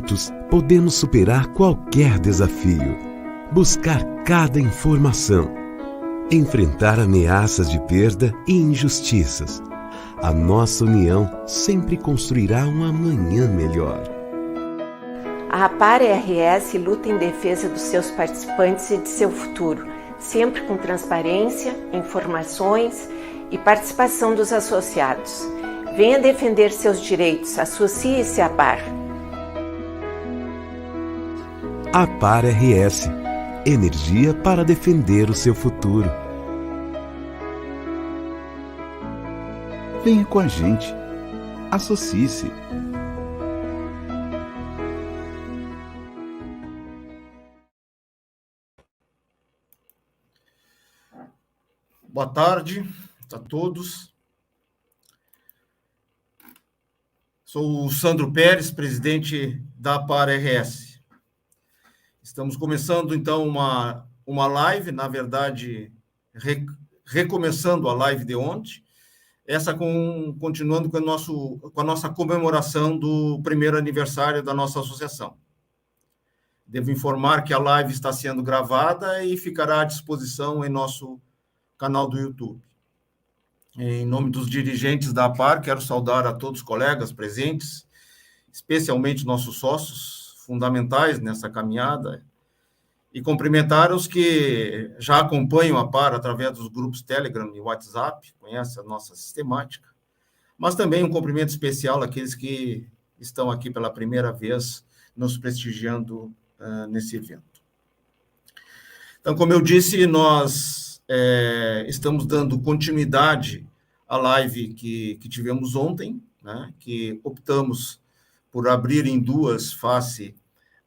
juntos podemos superar qualquer desafio, buscar cada informação, enfrentar ameaças de perda e injustiças. A nossa união sempre construirá um amanhã melhor. A APAR RS luta em defesa dos seus participantes e de seu futuro, sempre com transparência, informações e participação dos associados. Venha defender seus direitos, associe-se à APAR. APAR RS, energia para defender o seu futuro. Venha com a gente, associe-se. Boa tarde a todos. Sou o Sandro Pérez, presidente da APAR RS. Estamos começando, então, uma live, na verdade, recomeçando a live de ontem, continuando com a nossa comemoração do primeiro aniversário da nossa associação. Devo informar que a live está sendo gravada e ficará à disposição em nosso canal do YouTube. Em nome dos dirigentes da APAR, quero saudar a todos os colegas presentes, especialmente nossos sócios fundamentais nessa caminhada, e cumprimentar os que já acompanham a APAR através dos grupos Telegram e WhatsApp, conhecem a nossa sistemática, mas também um cumprimento especial àqueles que estão aqui pela primeira vez nos prestigiando nesse evento. Então, como eu disse, nós estamos dando continuidade à live que tivemos ontem, né, que optamos por abrir em duas face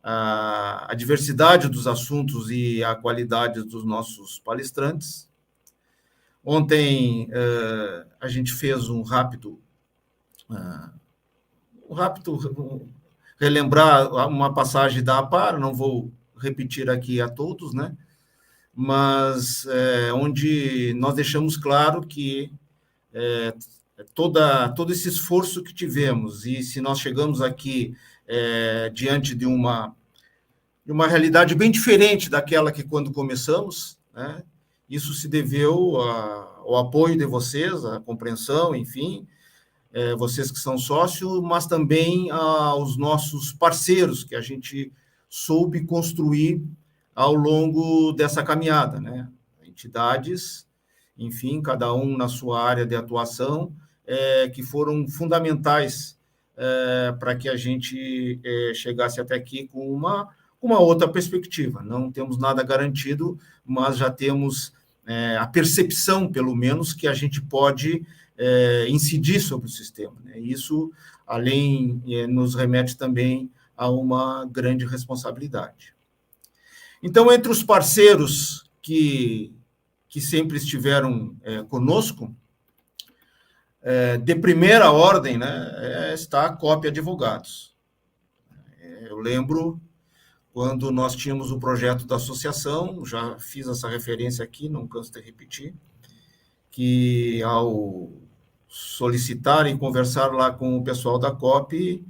a diversidade dos assuntos e a qualidade dos nossos palestrantes. Ontem a gente fez um rápido relembrar uma passagem da APAR, não vou repetir aqui a todos, né? Mas onde nós deixamos claro que todo esse esforço que tivemos, e se nós chegamos aqui diante de uma realidade bem diferente daquela que quando começamos, né, isso se deveu ao apoio de vocês, à compreensão, enfim, vocês que são sócios, mas também aos nossos parceiros, que a gente soube construir ao longo dessa caminhada, né? Entidades, enfim, cada um na sua área de atuação, que foram fundamentais para que a gente chegasse até aqui com uma outra perspectiva. Não temos nada garantido, mas já temos a percepção, pelo menos, que a gente pode incidir sobre o sistema, né? Isso, além, nos remete também a uma grande responsabilidade. Então, entre os parceiros que sempre estiveram conosco, de primeira ordem, né, está a COP Advogados. Eu lembro quando nós tínhamos o projeto da associação, já fiz essa referência aqui, não canso de repetir, que ao solicitar e conversar lá com o pessoal da COP,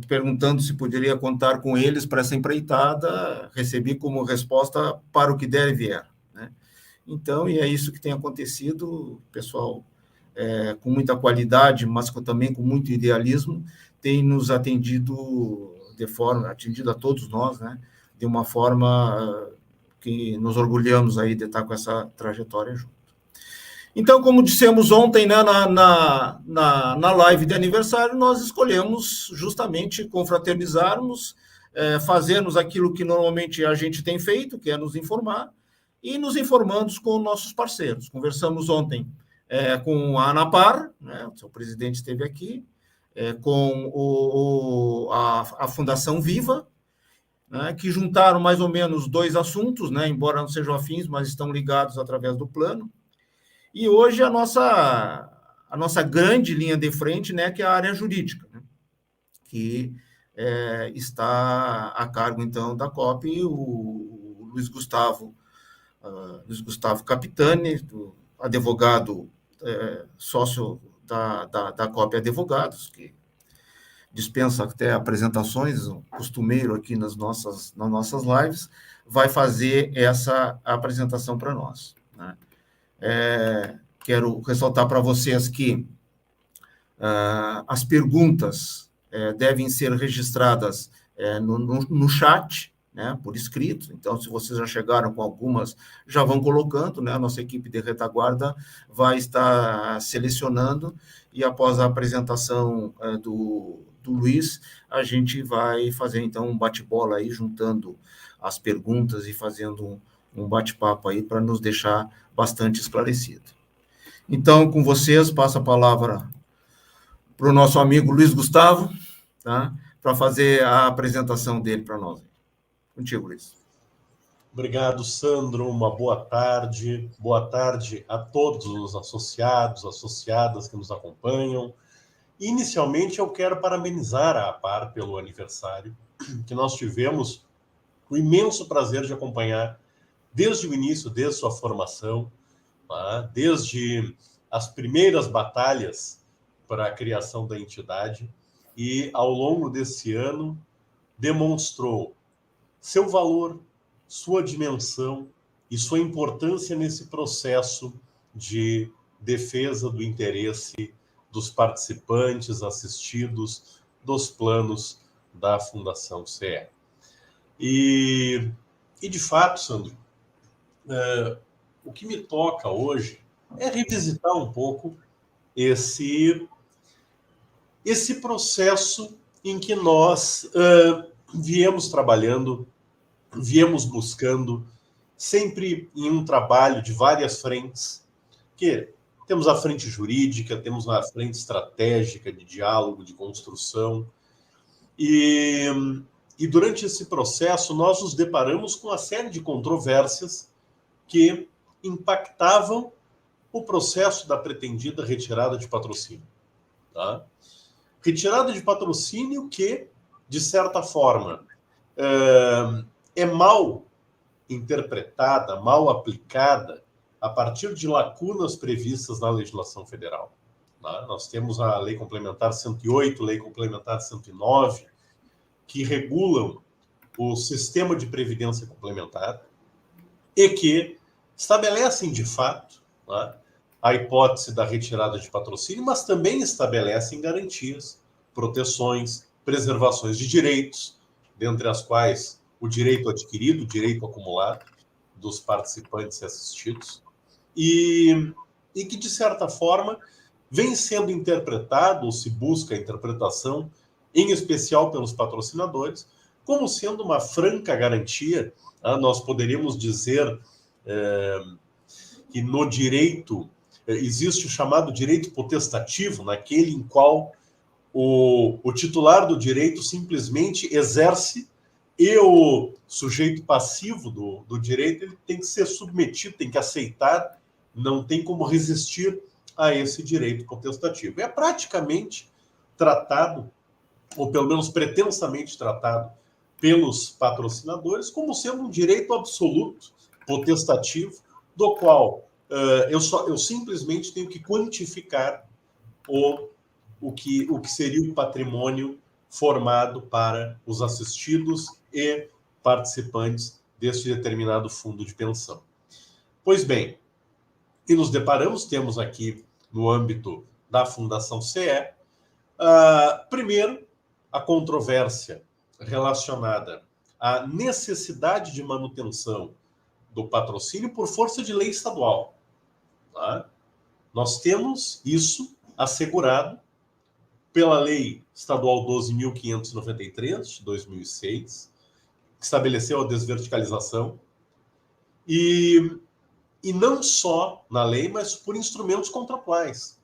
perguntando se poderia contar com eles para essa empreitada, recebi como resposta para o que der e vier, né? Então, e é isso que tem acontecido, pessoal, com muita qualidade, mas também com muito idealismo, tem nos atendido atendido a todos nós, né, de uma forma que nos orgulhamos aí de estar com essa trajetória junto. Então, como dissemos ontem, né, na live de aniversário, nós escolhemos justamente confraternizarmos, fazermos aquilo que normalmente a gente tem feito, que é nos informar, e nos informamos com nossos parceiros. Conversamos ontem com a ANAPAR, né, o seu presidente esteve aqui, com a Fundação Viva, né, que juntaram mais ou menos dois assuntos, né, embora não sejam afins, mas estão ligados através do plano. E hoje a nossa grande linha de frente, né, que é a área jurídica, né, que está a cargo, então, da COP, o Luiz Gustavo Capitani, advogado sócio da COP Advogados, que dispensa até apresentações, costumeiro aqui nas nossas lives, vai fazer essa apresentação para nós, né? Quero ressaltar para vocês que as perguntas devem ser registradas no chat, né, por escrito. Então, se vocês já chegaram com algumas, já vão colocando, né? A nossa equipe de retaguarda vai estar selecionando, e após a apresentação do Luiz, a gente vai fazer, então, um bate-bola aí, juntando as perguntas e fazendo um bate-papo aí para nos deixar bastante esclarecido. Então, com vocês, passo a palavra para o nosso amigo Luiz Gustavo, tá? Para fazer a apresentação dele para nós. Contigo, Luiz. Obrigado, Sandro. Uma boa tarde. Boa tarde a todos os associados, associadas que nos acompanham. Inicialmente, eu quero parabenizar a APAR pelo aniversário, que nós tivemos o imenso prazer de acompanhar desde o início, desde sua formação, tá? Desde as primeiras batalhas para a criação da entidade, e ao longo desse ano demonstrou seu valor, sua dimensão e sua importância nesse processo de defesa do interesse dos participantes, assistidos, dos planos da Fundação CE. E de fato, Sandro, o que me toca hoje é revisitar um pouco esse processo em que nós viemos trabalhando, viemos buscando, sempre em um trabalho de várias frentes, que temos a frente jurídica, temos a frente estratégica de diálogo, de construção, e durante esse processo nós nos deparamos com uma série de controvérsias que impactavam o processo da pretendida retirada de patrocínio, tá? Retirada de patrocínio que, de certa forma, é mal interpretada, mal aplicada, a partir de lacunas previstas na legislação federal, tá? Nós temos a Lei Complementar 108, Lei Complementar 109, que regulam o sistema de previdência complementar e que estabelecem, de fato, tá, a hipótese da retirada de patrocínio, mas também estabelecem garantias, proteções, preservações de direitos, dentre as quais o direito adquirido, o direito acumulado dos participantes e assistidos, e que, de certa forma, vem sendo interpretado, ou se busca a interpretação, em especial pelos patrocinadores, como sendo uma franca garantia. Nós poderíamos dizer que no direito existe o chamado direito potestativo, naquele em qual o titular do direito simplesmente exerce, e o sujeito passivo do direito ele tem que ser submetido, tem que aceitar, não tem como resistir a esse direito potestativo. É praticamente tratado, ou pelo menos pretensamente tratado, pelos patrocinadores como sendo um direito absoluto, potestativo, do qual eu simplesmente tenho que quantificar o que seria o patrimônio formado para os assistidos e participantes deste determinado fundo de pensão. Pois bem, e nos deparamos, temos aqui no âmbito da Fundação CE, primeiro, a controvérsia relacionada à necessidade de manutenção do patrocínio por força de lei estadual, tá? Nós temos isso assegurado pela Lei Estadual 12.593, de 2006, que estabeleceu a desverticalização, e não só na lei, mas por instrumentos contratuais,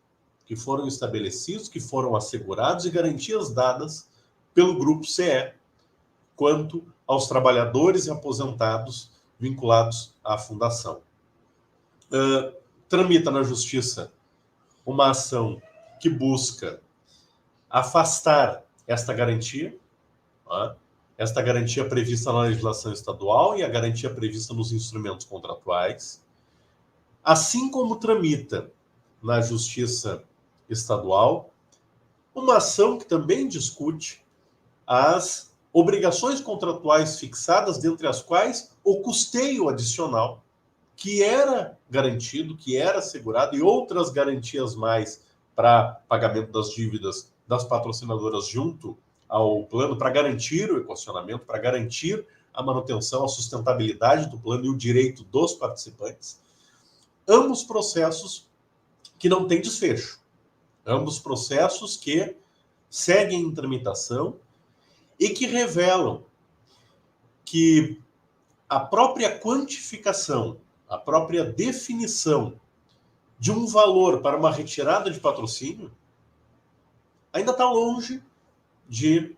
que foram estabelecidos, que foram assegurados e garantias dadas pelo Grupo CE, quanto aos trabalhadores e aposentados vinculados à Fundação. Tramita na Justiça uma ação que busca afastar esta garantia, tá? Esta garantia prevista na legislação estadual e a garantia prevista nos instrumentos contratuais, assim como tramita na Justiça Estadual uma ação que também discute as obrigações contratuais fixadas, dentre as quais o custeio adicional, que era garantido, que era assegurado, e outras garantias mais para pagamento das dívidas das patrocinadoras junto ao plano, para garantir o equacionamento, para garantir a manutenção, a sustentabilidade do plano e o direito dos participantes. Ambos processos que não têm desfecho. Ambos processos que seguem em tramitação e que revelam que a própria quantificação, a própria definição de um valor para uma retirada de patrocínio ainda está longe de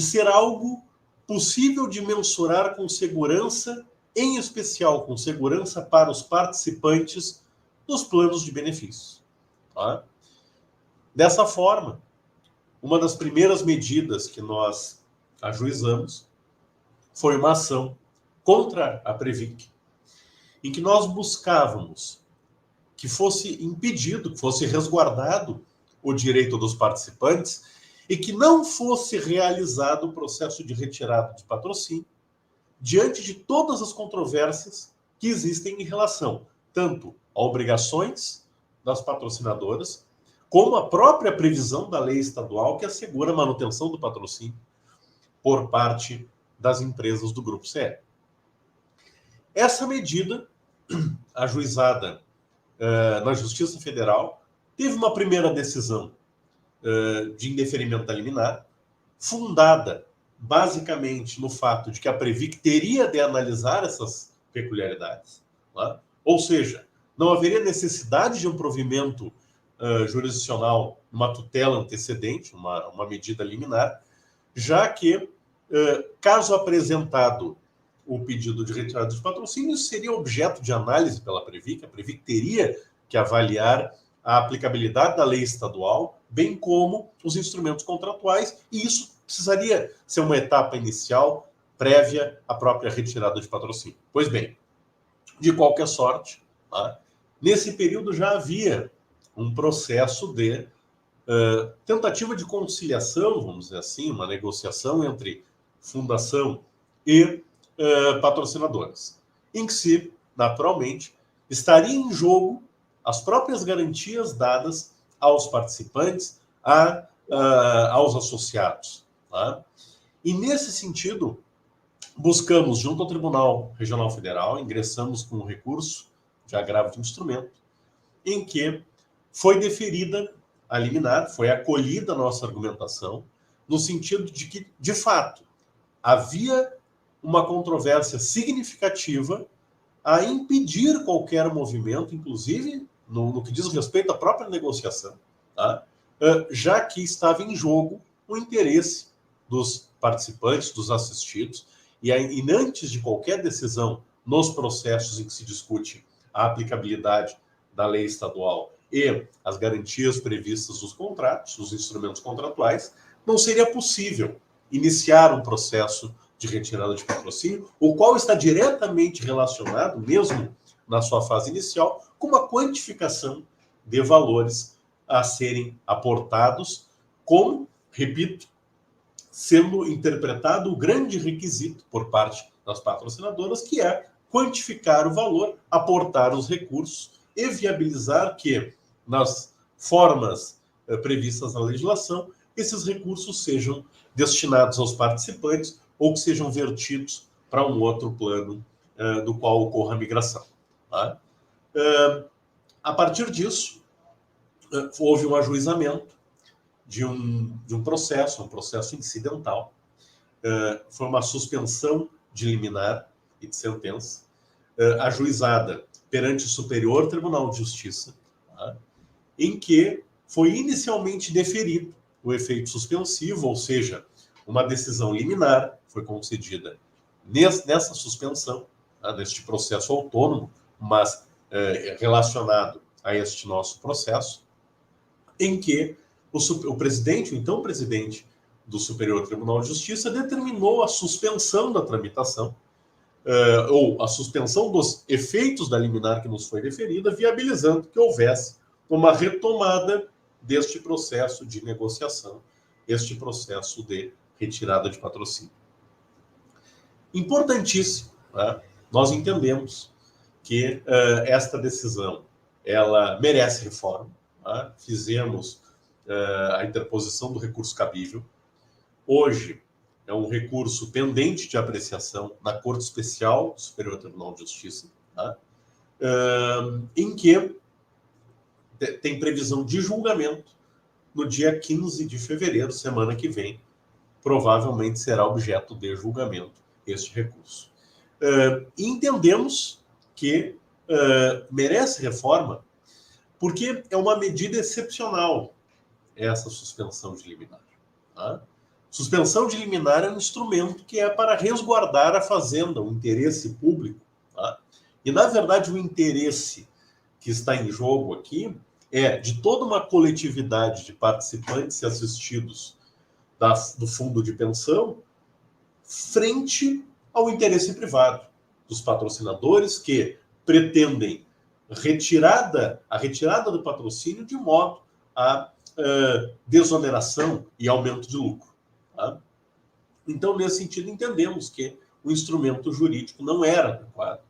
ser algo possível de mensurar com segurança, em especial com segurança para os participantes dos planos de benefícios. Tá? Dessa forma, uma das primeiras medidas que nós ajuizamos foi uma ação contra a Previc, em que nós buscávamos que fosse impedido, que fosse resguardado o direito dos participantes e que não fosse realizado o processo de retirada de patrocínio diante de todas as controvérsias que existem em relação tanto a obrigações das patrocinadoras, como a própria previsão da lei estadual que assegura a manutenção do patrocínio por parte das empresas do Grupo CE. Essa medida, ajuizada na Justiça Federal, teve uma primeira decisão de indeferimento da liminar, fundada basicamente no fato de que a Previc teria de analisar essas peculiaridades, tá? Ou seja, não haveria necessidade de um provimento jurisdicional, uma tutela antecedente, uma medida liminar, já que, caso apresentado o pedido de retirada de patrocínio, isso seria objeto de análise pela Previc. A Previc teria que avaliar a aplicabilidade da lei estadual, bem como os instrumentos contratuais, e isso precisaria ser uma etapa inicial, prévia à própria retirada de patrocínio. Pois bem, de qualquer sorte, tá? Nesse período já havia um processo de tentativa de conciliação, vamos dizer assim, uma negociação entre fundação e patrocinadoras, em que se, naturalmente, estaria em jogo as próprias garantias dadas aos participantes, aos associados. Tá? E, nesse sentido, buscamos, junto ao Tribunal Regional Federal, ingressamos com um recurso de agravo de instrumento, em que foi deferida a liminar, foi acolhida a nossa argumentação, no sentido de que, de fato, havia uma controvérsia significativa a impedir qualquer movimento, inclusive no que diz respeito à própria negociação, tá? Já que estava em jogo o interesse dos participantes, dos assistidos, e antes de qualquer decisão nos processos em que se discute a aplicabilidade da lei estadual e as garantias previstas nos contratos, os instrumentos contratuais, não seria possível iniciar um processo de retirada de patrocínio, o qual está diretamente relacionado, mesmo na sua fase inicial, com uma quantificação de valores a serem aportados, como, repito, sendo interpretado o grande requisito por parte das patrocinadoras, que é quantificar o valor, aportar os recursos e viabilizar que, nas formas previstas na legislação, esses recursos sejam destinados aos participantes ou que sejam vertidos para um outro plano do qual ocorra a migração. Tá? A partir disso, houve um ajuizamento de um processo incidental. Foi uma suspensão de liminar e de sentença, ajuizada perante o Superior Tribunal de Justiça, tá? Em que foi inicialmente deferido o efeito suspensivo, ou seja, uma decisão liminar foi concedida nessa suspensão, tá? Neste processo autônomo, mas relacionado a este nosso processo, em que o presidente, o então presidente do Superior Tribunal de Justiça, determinou a suspensão da tramitação, ou a suspensão dos efeitos da liminar que nos foi deferida, viabilizando que houvesse uma retomada deste processo de negociação, este processo de retirada de patrocínio. Importantíssimo, né? Nós entendemos que esta decisão ela merece reforma, né? Fizemos a interposição do recurso cabível. Hoje é um recurso pendente de apreciação na Corte Especial do Superior Tribunal de Justiça, né? Em que tem previsão de julgamento no dia 15 de fevereiro, semana que vem, provavelmente será objeto de julgamento este recurso. Entendemos que merece reforma porque é uma medida excepcional essa suspensão de liminar. Tá? Suspensão de liminar é um instrumento que é para resguardar a fazenda, o interesse público. Tá? E, na verdade, o interesse que está em jogo aqui é de toda uma coletividade de participantes e assistidos do fundo de pensão frente ao interesse privado dos patrocinadores que pretendem a retirada do patrocínio de modo a desoneração e aumento de lucro. Tá? Então, nesse sentido, entendemos que o instrumento jurídico não era adequado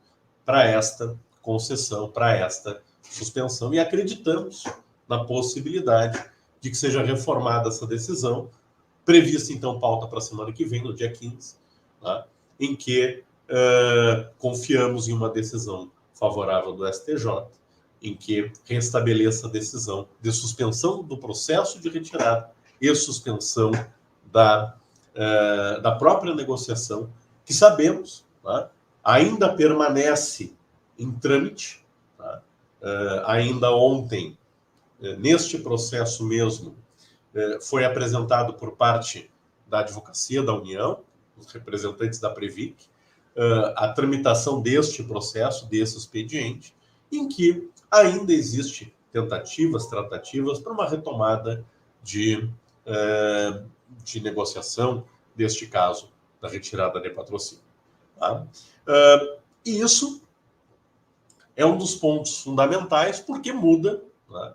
para esta concessão, para esta suspensão, e acreditamos na possibilidade de que seja reformada essa decisão, prevista, então, pauta para a semana que vem, no dia 15, tá? Em que confiamos em uma decisão favorável do STJ, em que restabeleça a decisão de suspensão do processo de retirada e suspensão da própria negociação, que sabemos, tá, ainda permanece em trâmite. Tá? Ainda ontem, neste processo mesmo, foi apresentado por parte da Advocacia da União, os representantes da Previc, a tramitação deste processo, desse expediente, em que ainda existe tratativas para uma retomada de negociação, deste caso, da retirada de patrocínio. Tá? E isso é um dos pontos fundamentais, porque muda, né,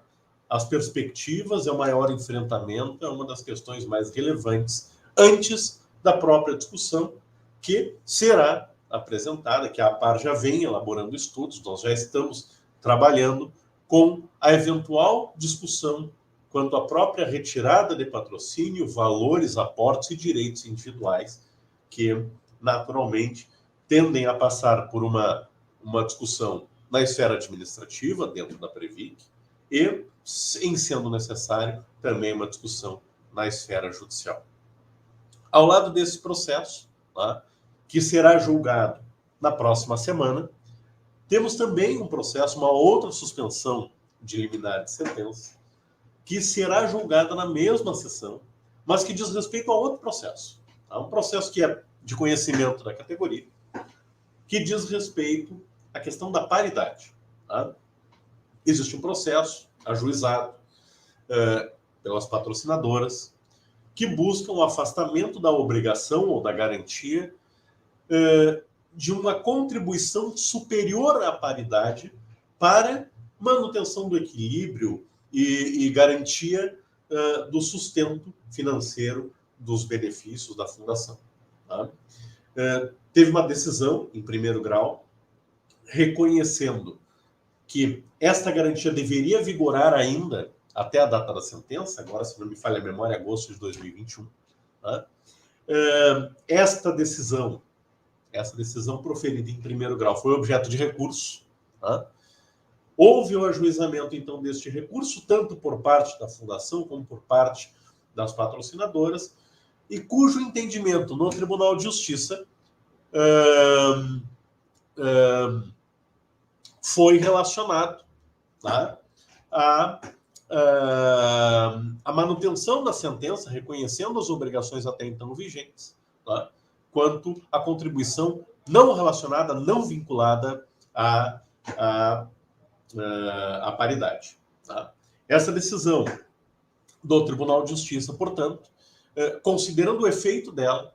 as perspectivas, é o maior enfrentamento, é uma das questões mais relevantes antes da própria discussão que será apresentada, que a APAR já vem elaborando estudos, nós já estamos trabalhando com a eventual discussão quanto à própria retirada de patrocínio, valores, aportes e direitos individuais, que naturalmente tendem a passar por uma discussão na esfera administrativa, dentro da Previc, e, em sendo necessário, também uma discussão na esfera judicial. Ao lado desse processo, tá, que será julgado na próxima semana, temos também um processo, uma outra suspensão de liminar de sentença, que será julgada na mesma sessão, mas que diz respeito a outro processo. Tá? Um processo que é de conhecimento da categoria, que diz respeito à questão da paridade. Tá? Existe um processo ajuizado pelas patrocinadoras que buscam o afastamento da obrigação ou da garantia de uma contribuição superior à paridade para manutenção do equilíbrio e garantia do sustento financeiro dos benefícios da fundação. Tá? Teve uma decisão em primeiro grau reconhecendo que esta garantia deveria vigorar ainda até a data da sentença, agora, se não me falha a memória, agosto de 2021. Tá? Essa decisão proferida em primeiro grau foi objeto de recurso. Tá? Houve o ajuizamento, então, deste recurso, tanto por parte da Fundação como por parte das patrocinadoras, e cujo entendimento no Tribunal de Justiça foi relacionado, tá, a manutenção da sentença, reconhecendo as obrigações até então vigentes, tá, quanto à contribuição não relacionada, não vinculada à paridade. Tá? Essa decisão do Tribunal de Justiça, portanto, considerando o efeito dela,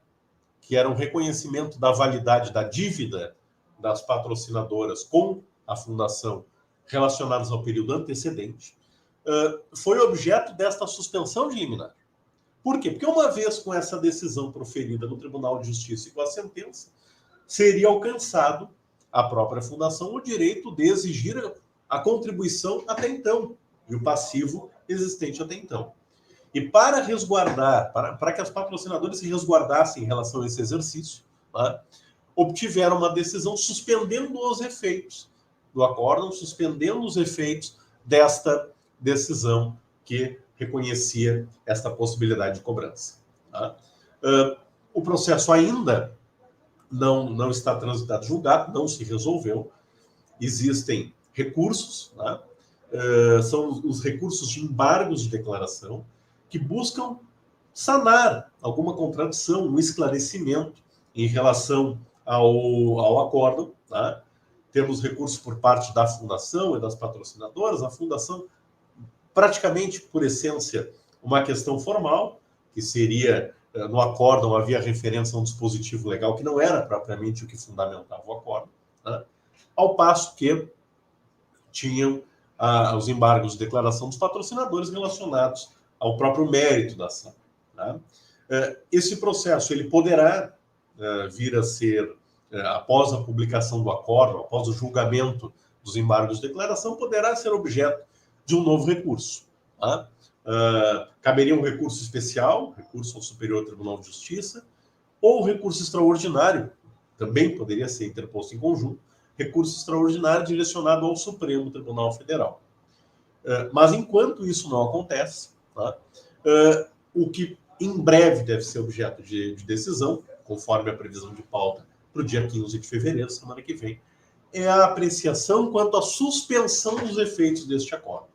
que era um reconhecimento da validade da dívida das patrocinadoras com a Fundação relacionadas ao período antecedente, foi objeto desta suspensão de liminar. Por quê? Porque uma vez com essa decisão proferida no Tribunal de Justiça e com a sentença, seria alcançado a própria fundação o direito de exigir a contribuição até então, e o passivo existente até então. E para resguardar, para que os patrocinadores se resguardassem em relação a esse exercício, né, obtiveram uma decisão suspendendo os efeitos do acórdão, suspendendo os efeitos desta decisão que reconhecia esta possibilidade de cobrança. Tá? O processo ainda não está transitado julgado, não se resolveu. Existem recursos, né? São os recursos de embargos de declaração, que buscam sanar alguma contradição, um esclarecimento em relação ao acórdão. Tá? Temos recursos por parte da fundação e das patrocinadoras. A fundação, praticamente, por essência, uma questão formal, que seria, no acórdão havia referência a um dispositivo legal que não era propriamente o que fundamentava o acórdão, tá? Ao passo que tinham os embargos de declaração dos patrocinadores relacionados ao próprio mérito da ação. Tá? Esse processo ele poderá vir a ser, após a publicação do acórdão, após o julgamento dos embargos de declaração, poderá ser objeto de um novo recurso. Tá? Caberia um recurso especial, recurso ao Superior Tribunal de Justiça, ou recurso extraordinário, também poderia ser interposto em conjunto, recurso extraordinário direcionado ao Supremo Tribunal Federal. Mas enquanto isso não acontece, tá? O que em breve deve ser objeto de decisão, conforme a previsão de pauta para o dia 15 de fevereiro, semana que vem, é a apreciação quanto à suspensão dos efeitos deste acordo.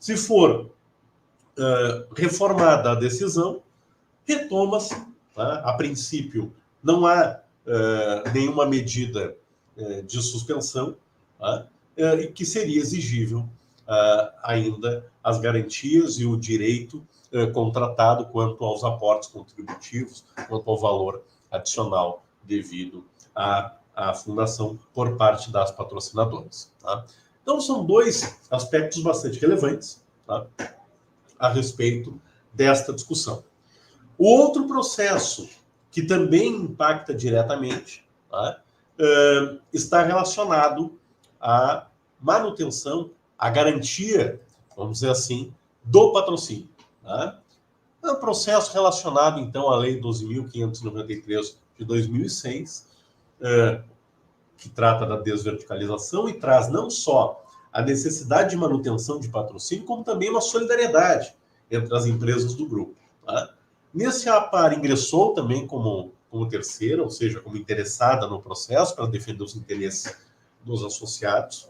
Se for reformada a decisão, retoma-se, tá? A princípio, não há nenhuma medida de suspensão, tá? E que seria exigível ainda as garantias e o direito contratado quanto aos aportes contributivos, quanto ao valor adicional devido à fundação por parte das patrocinadoras. Tá? Então, são dois aspectos bastante relevantes, tá, a respeito desta discussão. O outro processo que também impacta diretamente, tá, está relacionado à manutenção, à garantia, vamos dizer assim, do patrocínio. Tá? É um processo relacionado, então, à Lei 12.593 de 2006, que trata da desverticalização e traz não só a necessidade de manutenção de patrocínio, como também uma solidariedade entre as empresas do grupo. Tá? Nesse APAR ingressou também como terceira, ou seja, como interessada no processo para defender os interesses dos associados,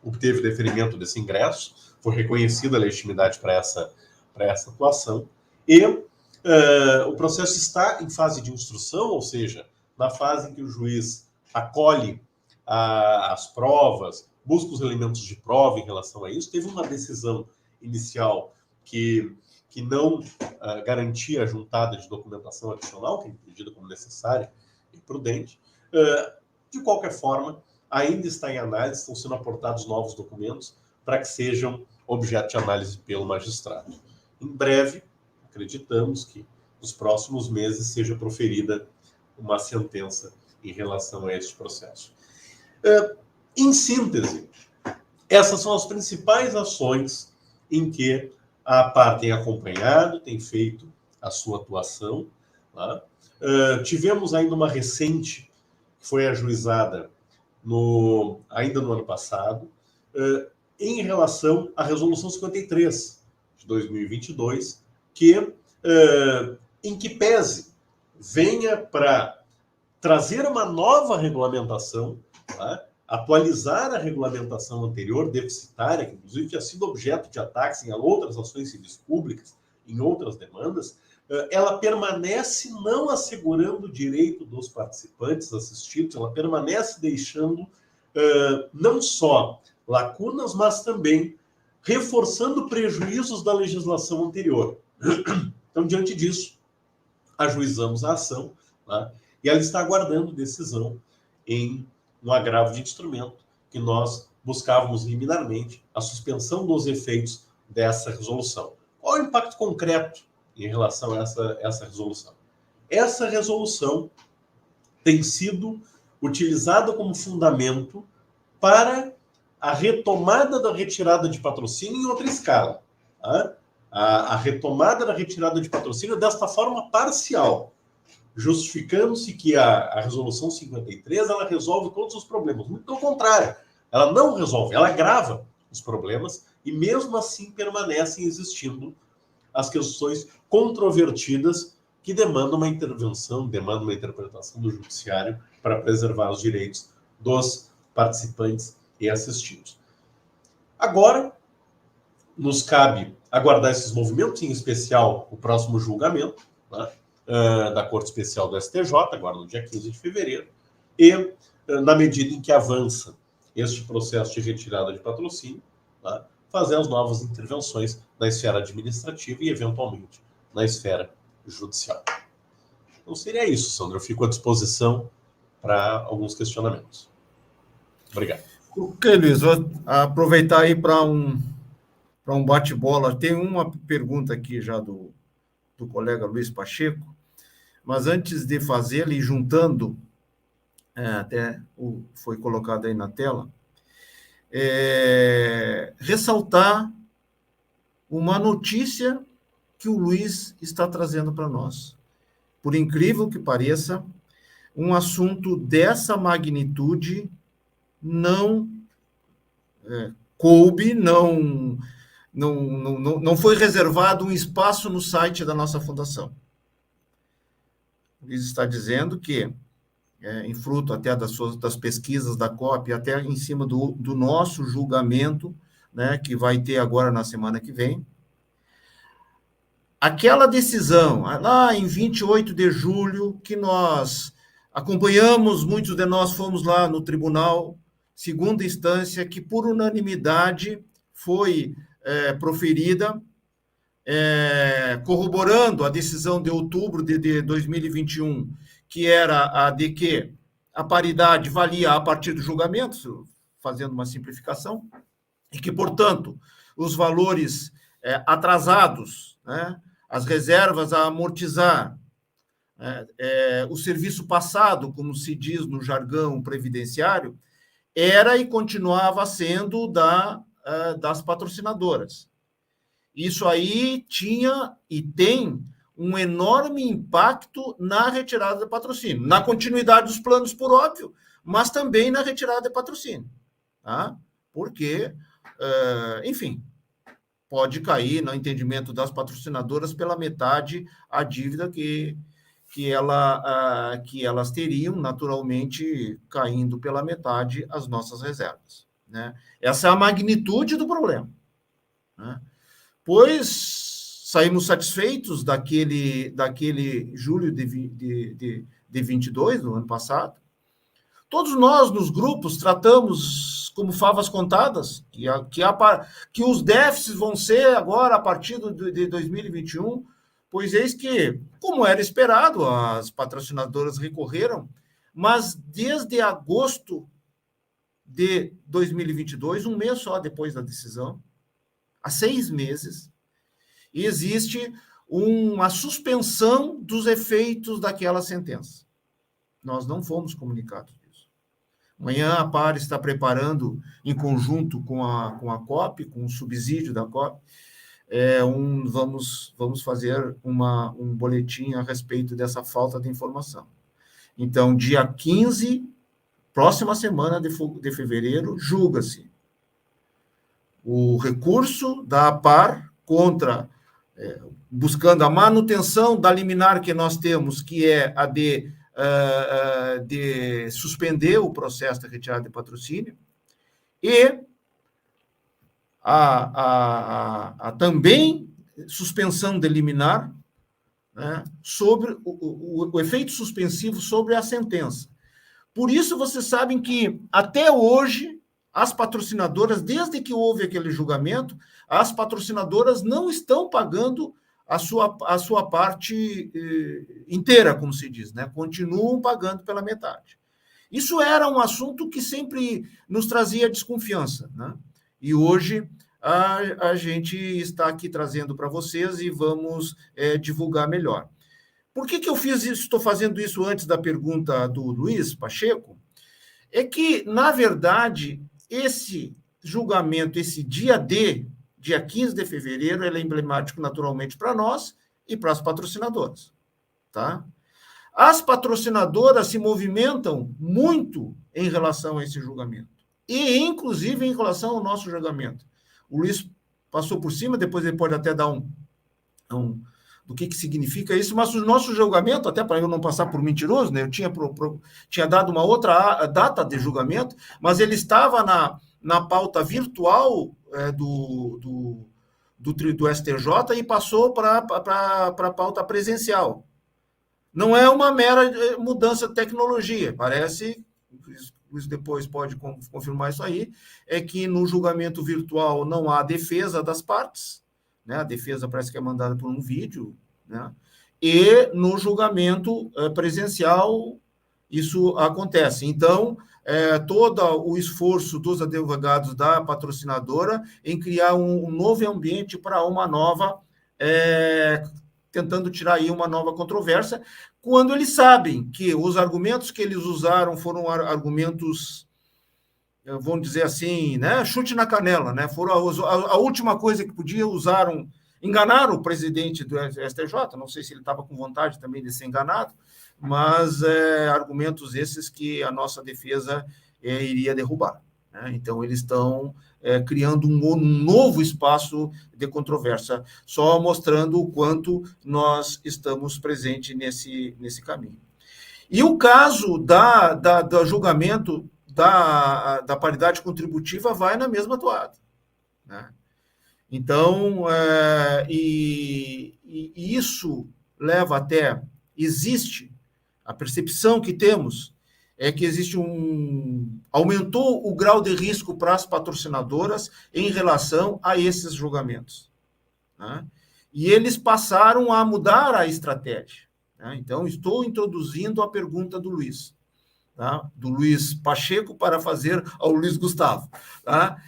obteve deferimento desse ingresso, foi reconhecida a legitimidade para essa atuação, e o processo está em fase de instrução, ou seja, na fase em que o juiz acolhe as provas, busca os elementos de prova em relação a isso. Teve uma decisão inicial que não garantia a juntada de documentação adicional, que é entendida como necessária e prudente. De qualquer forma, ainda está em análise, estão sendo aportados novos documentos para que sejam objeto de análise pelo magistrado. Em breve, acreditamos que nos próximos meses seja proferida uma sentença em relação a este processo. Em síntese, essas são as principais ações em que a APAR tem acompanhado, tem feito a sua atuação. Tá? Tivemos ainda uma recente, que foi ajuizada ainda no ano passado, em relação à Resolução 53 de 2022, em que pese venha para trazer uma nova regulamentação, tá? Atualizar a regulamentação anterior, deficitária, que inclusive tinha sido objeto de ataques em outras ações civis públicas, em outras demandas, ela permanece não assegurando o direito dos participantes assistidos, ela permanece deixando não só lacunas, mas também reforçando prejuízos da legislação anterior. Então, diante disso, ajuizamos a ação, tá? E ela está aguardando decisão em um agravo de instrumento que nós buscávamos liminarmente a suspensão dos efeitos dessa resolução. Qual é o impacto concreto em relação a essa resolução? Essa resolução tem sido utilizada como fundamento para a retomada da retirada de patrocínio em outra escala. Tá? A retomada da retirada de patrocínio desta forma parcial, justificando-se que a resolução 53 ela resolve todos os problemas. Muito pelo contrário, ela não resolve, ela agrava os problemas e mesmo assim permanecem existindo as questões controvertidas que demandam uma intervenção, demandam uma interpretação do judiciário para preservar os direitos dos participantes e assistidos. Agora, nos cabe aguardar esses movimentos, em especial o próximo julgamento, né, da Corte Especial do STJ, agora no dia 15 de fevereiro, e na medida em que avança este processo de retirada de patrocínio, né, fazer as novas intervenções na esfera administrativa e, eventualmente, na esfera judicial. Então, seria isso, Sandro. Eu fico à disposição para alguns questionamentos. Obrigado. Ok, Luiz, vou aproveitar aí para um bate-bola. Tem uma pergunta aqui já do colega Luiz Pacheco, mas antes de fazê-la e juntando, até foi colocado aí na tela, ressaltar uma notícia que o Luiz está trazendo para nós. Por incrível que pareça, um assunto dessa magnitude não coube, não foi reservado um espaço no site da nossa fundação. O Luiz está dizendo que, em fruto até das pesquisas da COP, até em cima do nosso julgamento, né, que vai ter agora na semana que vem, aquela decisão, lá em 28 de julho, que nós acompanhamos, muitos de nós fomos lá no tribunal, segunda instância, que por unanimidade foi proferida, corroborando a decisão de outubro de 2021, que era a de que a paridade valia a partir do julgamento, fazendo uma simplificação, e que, portanto, os valores atrasados, né, as reservas a amortizar, o serviço passado, como se diz no jargão previdenciário, era e continuava sendo das patrocinadoras. Isso aí tinha e tem um enorme impacto na retirada de patrocínio, na continuidade dos planos, por óbvio, mas também na retirada de patrocínio, tá? Porque, enfim, pode cair no entendimento das patrocinadoras pela metade a dívida que elas teriam, naturalmente, caindo pela metade as nossas reservas, né? Essa é a magnitude do problema, né? Pois saímos satisfeitos daquele julho de 22, do ano passado. Todos nós, nos grupos, tratamos como favas contadas, que os déficits vão ser agora, a partir de 2021, pois eis que, como era esperado, as patrocinadoras recorreram, mas desde agosto de 2022, um mês só depois da decisão, há 6 meses, existe uma suspensão dos efeitos daquela sentença. Nós não fomos comunicados disso. Amanhã a PAR está preparando, em conjunto com a COP, com o subsídio da COP, vamos fazer um boletim a respeito dessa falta de informação. Então, dia 15, próxima semana de fevereiro, julga-se o recurso da APAR contra, buscando a manutenção da liminar que nós temos, que é a de suspender o processo de retirada de patrocínio, e a também suspensão de liminar, né, sobre o efeito suspensivo sobre a sentença. Por isso, vocês sabem que, até hoje, as patrocinadoras, desde que houve aquele julgamento, as patrocinadoras não estão pagando a sua parte inteira, como se diz, né? Continuam pagando pela metade. Isso era um assunto que sempre nos trazia desconfiança, né? E hoje a gente está aqui trazendo para vocês e vamos divulgar melhor. Por que eu fiz isso? Estou fazendo isso antes da pergunta do Luiz Pacheco? É que, na verdade, esse julgamento, esse dia 15 de fevereiro, ele é emblemático naturalmente para nós e para as patrocinadoras, tá? As patrocinadoras se movimentam muito em relação a esse julgamento, e inclusive em relação ao nosso julgamento. O Luiz passou por cima, depois ele pode até dar do que significa isso, mas o nosso julgamento, até para eu não passar por mentiroso, né, eu tinha dado uma outra data de julgamento, mas ele estava na pauta virtual do STJ e passou para a pauta presencial. Não é uma mera mudança de tecnologia, parece, Luiz depois pode confirmar isso aí, é que no julgamento virtual não há defesa das partes, né? A defesa parece que é mandada por um vídeo, né? E no julgamento presencial isso acontece. Então, todo o esforço dos advogados da patrocinadora em criar um novo ambiente para uma nova... tentando tirar aí uma nova controvérsia, quando eles sabem que os argumentos que eles usaram foram argumentos, vamos dizer assim, né, chute na canela, né, foram a última coisa que podia, enganaram o presidente do STJ, não sei se ele estava com vontade também de ser enganado, mas argumentos esses que a nossa defesa iria derrubar, né? Então, eles estão criando um novo espaço de controvérsia, só mostrando o quanto nós estamos presentes nesse caminho. E o caso do julgamento da paridade contributiva vai na mesma toada, né? Então, isso leva até... Existe a percepção que temos é que existe aumentou o grau de risco para as patrocinadoras em relação a esses julgamentos, né? E eles passaram a mudar a estratégia, né? Então, estou introduzindo a pergunta do Luiz, tá? Do Luiz Pacheco para fazer ao Luiz Gustavo, tá?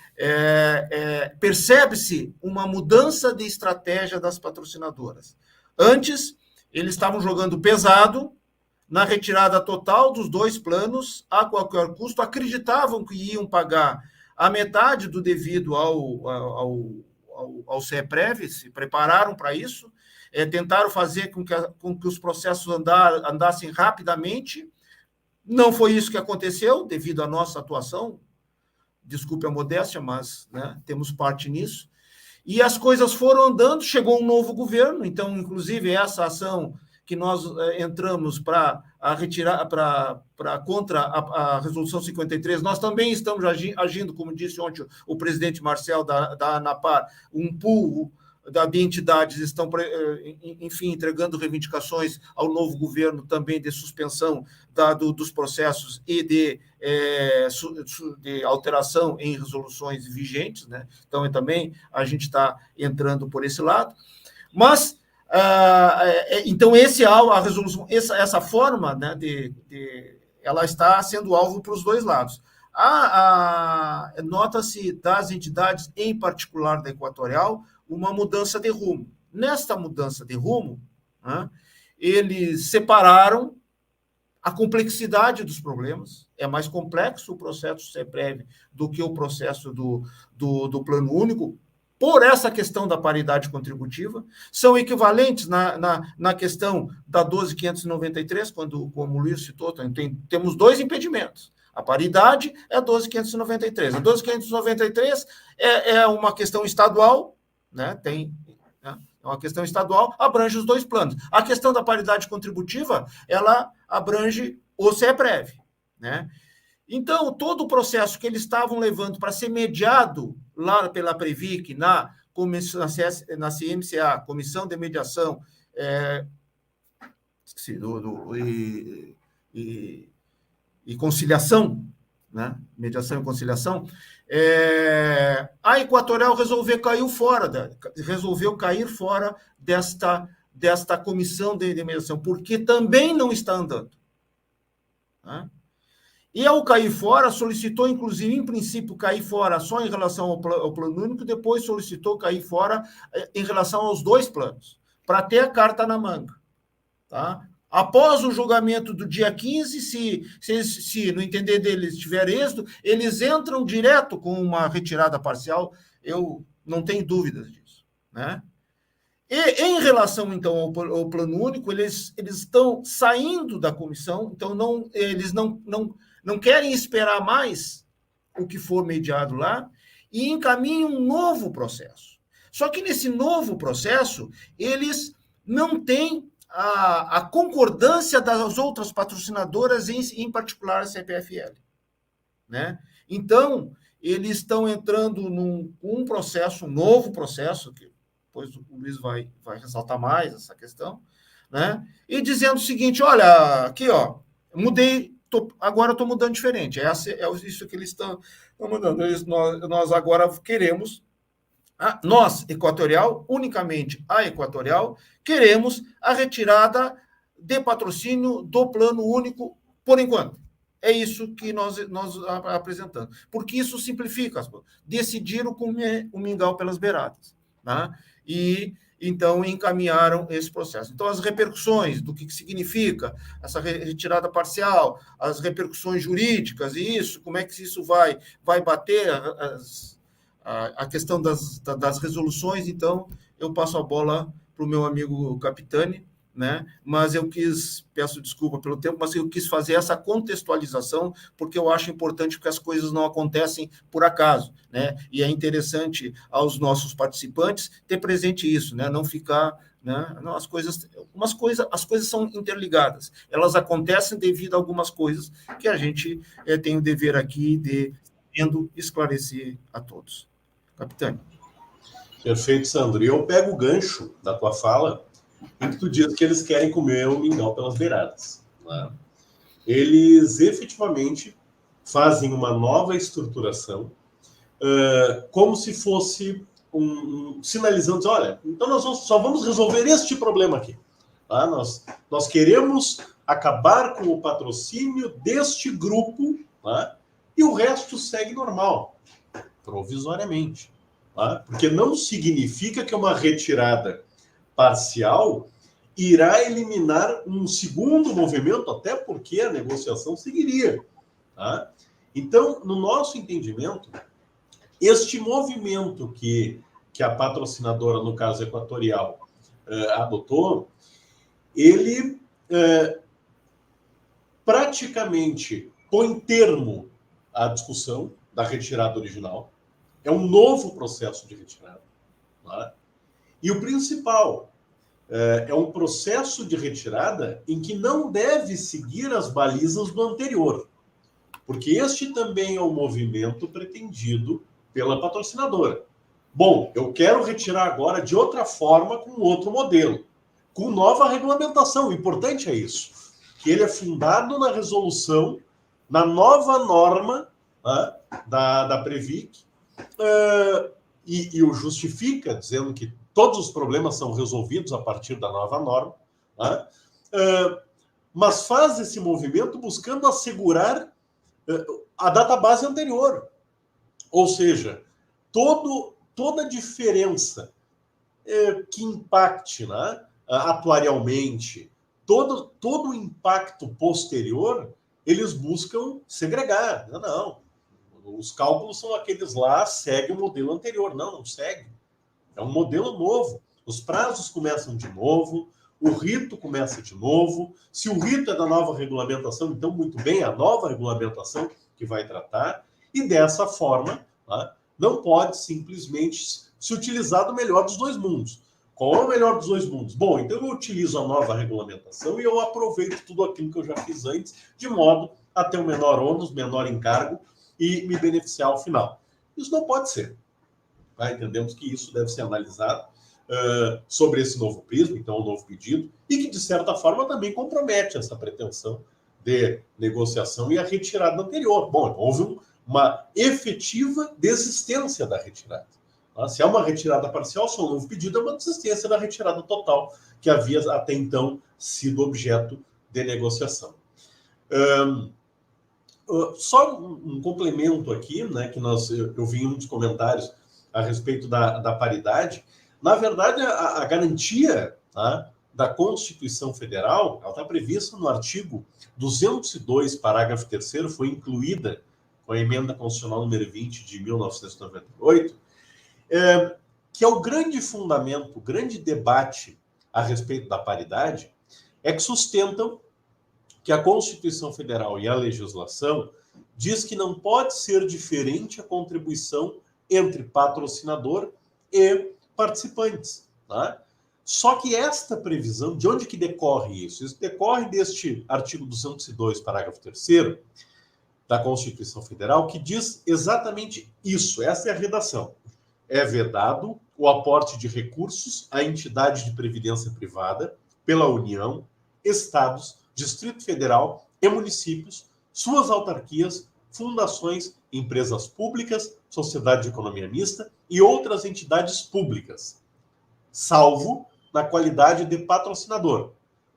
Percebe-se uma mudança de estratégia das patrocinadoras. Antes, eles estavam jogando pesado na retirada total dos dois planos, a qualquer custo, acreditavam que iam pagar a metade do devido ao CEPREV, se prepararam para isso, tentaram fazer com que os processos andassem rapidamente. Não foi isso que aconteceu, devido à nossa atuação, desculpe a modéstia, mas, né, temos parte nisso, e as coisas foram andando, chegou um novo governo, então, inclusive, essa ação que nós entramos para retirar, contra a Resolução 53, nós também estamos agindo, como disse ontem o presidente Marcel da ANAPAR, um pool de entidades estão, enfim, entregando reivindicações ao novo governo também de suspensão dos processos e de alteração em resoluções vigentes, né? Então, também a gente está entrando por esse lado. Mas, então, a resolução, essa forma, né, ela está sendo alvo para os dois lados. Nota-se das entidades, em particular da Equatorial, uma mudança de rumo. Nesta mudança de rumo, né, eles separaram a complexidade dos problemas. É mais complexo o processo CEPREV do que o processo do Plano Único, por essa questão da paridade contributiva. São equivalentes na questão da 12.593, como o Luiz citou, temos dois impedimentos. A paridade é a 12.593. A 12.593 é uma questão estadual, né? É uma questão estadual, abrange os dois planos. A questão da paridade contributiva, ela abrange o CEPREV, né? Então, todo o processo que eles estavam levando para ser mediado lá pela Previc, na CMCA, Comissão de Mediação e Conciliação, né? Mediação e Conciliação, a Equatorial resolveu cair fora desta comissão de mediação, porque também não está andando, né? E ao cair fora, solicitou, inclusive, em princípio, cair fora só em relação ao plano único, depois solicitou cair fora em relação aos 2 planos, para ter a carta na manga. Tá? Após o julgamento do dia 15, se no entender deles tiver êxito, eles entram direto com uma retirada parcial, eu não tenho dúvidas disso. Né? E em relação, então, ao plano único, eles estão saindo da comissão, então eles não querem esperar mais o que for mediado lá e encaminham um novo processo. Só que nesse novo processo, eles não têm a concordância das outras patrocinadoras, em particular a CPFL. Né? Então, eles estão entrando num processo, um novo processo, que depois o Luiz vai ressaltar mais essa questão, né? E dizendo o seguinte, olha, aqui, ó, mudei, agora estou mudando diferente, é isso que eles estão mudando. Nós agora queremos, nós, Equatorial, unicamente a Equatorial, queremos a retirada de patrocínio do plano único por enquanto. É isso que nós apresentamos. Porque isso simplifica as coisas. Decidiram comer o mingau pelas beiradas. Tá? E, então, encaminharam esse processo. Então, as repercussões do que significa essa retirada parcial, as repercussões jurídicas e isso, como é que isso vai bater a questão das resoluções. Então, eu passo a bola para o meu amigo Capitani, né? Mas peço desculpa pelo tempo, mas eu quis fazer essa contextualização, porque eu acho importante que as coisas não acontecem por acaso, né? E é interessante aos nossos participantes ter presente isso, né? Não ficar, né? Não, as coisas são interligadas, elas acontecem devido a algumas coisas que a gente tem o dever aqui de esclarecer a todos. Capitão. Perfeito, Sandro. E eu pego o gancho da tua fala em que tu diz que eles querem comer o mingau pelas beiradas. Né? Eles efetivamente fazem uma nova estruturação, como se fosse sinalizando, olha, então nós só vamos resolver este problema aqui. Tá? Nós queremos acabar com o patrocínio deste grupo, tá? E o resto segue normal, provisoriamente. Tá? Porque não significa que uma retirada parcial irá eliminar um segundo movimento, até porque a negociação seguiria. Tá? Então, no nosso entendimento, este movimento que a patrocinadora, no caso Equatorial, adotou, ele praticamente põe termo à discussão da retirada original. É um novo processo de retirada. Tá? E o principal, é um processo de retirada em que não deve seguir as balizas do anterior. Porque este também é o movimento pretendido pela patrocinadora. Bom, eu quero retirar agora de outra forma, com outro modelo, com nova regulamentação. O importante é isso, que ele é fundado na resolução, na nova norma, né, da Previc, e o justifica, dizendo que todos os problemas são resolvidos a partir da nova norma, né? Mas faz esse movimento buscando assegurar a database anterior. Ou seja, toda diferença que impacte, né, atuarialmente, todo o impacto posterior, eles buscam segregar. Não. Os cálculos são aqueles lá, segue o modelo anterior. Não segue. É um modelo novo. Os prazos começam de novo, o rito começa de novo. Se o rito é da nova regulamentação, então, muito bem, a nova regulamentação que vai tratar. E dessa forma, tá, não pode simplesmente se utilizar do melhor dos dois mundos. Qual é o melhor dos dois mundos? Bom, então eu utilizo a nova regulamentação e eu aproveito tudo aquilo que eu já fiz antes, de modo a ter um menor ônus, menor encargo e me beneficiar ao final. Isso não pode ser. Tá? Entendemos que isso deve ser analisado sobre esse novo prisma, então, o novo pedido, e que, de certa forma, também compromete essa pretensão de negociação e a retirada anterior. Bom, houve uma efetiva desistência da retirada. Tá? Se é uma retirada parcial, só um novo pedido é uma desistência da retirada total, que havia até então sido objeto de negociação. Só um complemento aqui, né, que eu vi em um dos comentários a respeito da paridade. Na verdade, a garantia, tá, da Constituição Federal, ela está prevista no artigo 202, parágrafo 3º, foi incluída com a emenda constitucional número 20 de 1998, que é o grande fundamento, o grande debate a respeito da paridade, é que sustentam que a Constituição Federal e a legislação diz que não pode ser diferente a contribuição entre patrocinador e participantes. Tá? Só que esta previsão, de onde que decorre isso? Isso decorre deste artigo 202, parágrafo 3º da Constituição Federal, que diz exatamente isso. Essa é a redação. É vedado o aporte de recursos à entidade de previdência privada pela União, estados, Distrito Federal e municípios, suas autarquias, fundações, empresas públicas, sociedade de economia mista e outras entidades públicas, salvo na qualidade de patrocinador,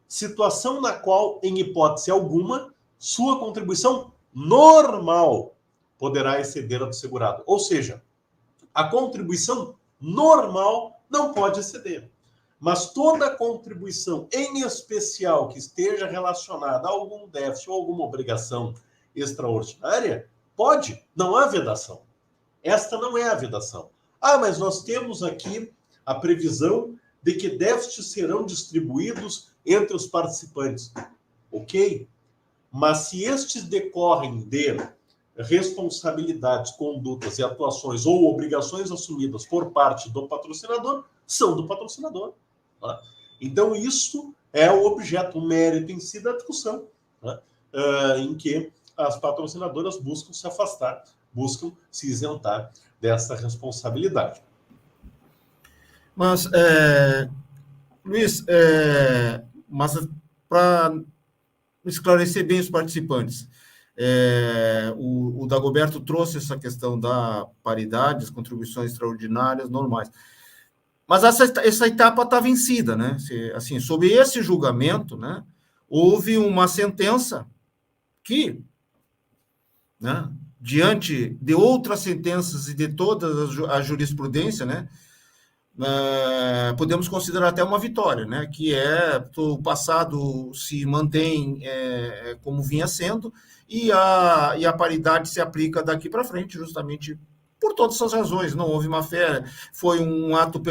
situação na qual, em hipótese alguma, sua contribuição normal poderá exceder a do segurado. Ou seja, a contribuição normal não pode exceder. Mas toda contribuição, em especial que esteja relacionada a algum déficit ou alguma obrigação extraordinária, pode, não há vedação. Esta não é a vedação. Mas nós temos aqui a previsão de que déficits serão distribuídos entre os participantes. Ok, mas se estes decorrem de responsabilidades, condutas e atuações ou obrigações assumidas por parte do patrocinador, são do patrocinador. Tá? Então, isso é o objeto, o mérito em si da discussão, né? Em que as patrocinadoras buscam se afastar, buscam se isentar dessa responsabilidade. Mas, Luiz, mas para esclarecer bem os participantes, o Dagoberto trouxe essa questão da paridade, as contribuições extraordinárias normais. Mas essa etapa está vencida, né? Assim, sob esse julgamento, né, houve uma sentença que, né, diante de outras sentenças e de toda a jurisprudência, né, podemos considerar até uma vitória, né, que o passado se mantém como vinha sendo e a paridade se aplica daqui para frente, justamente por todas essas razões. Não houve má fé, foi um ato,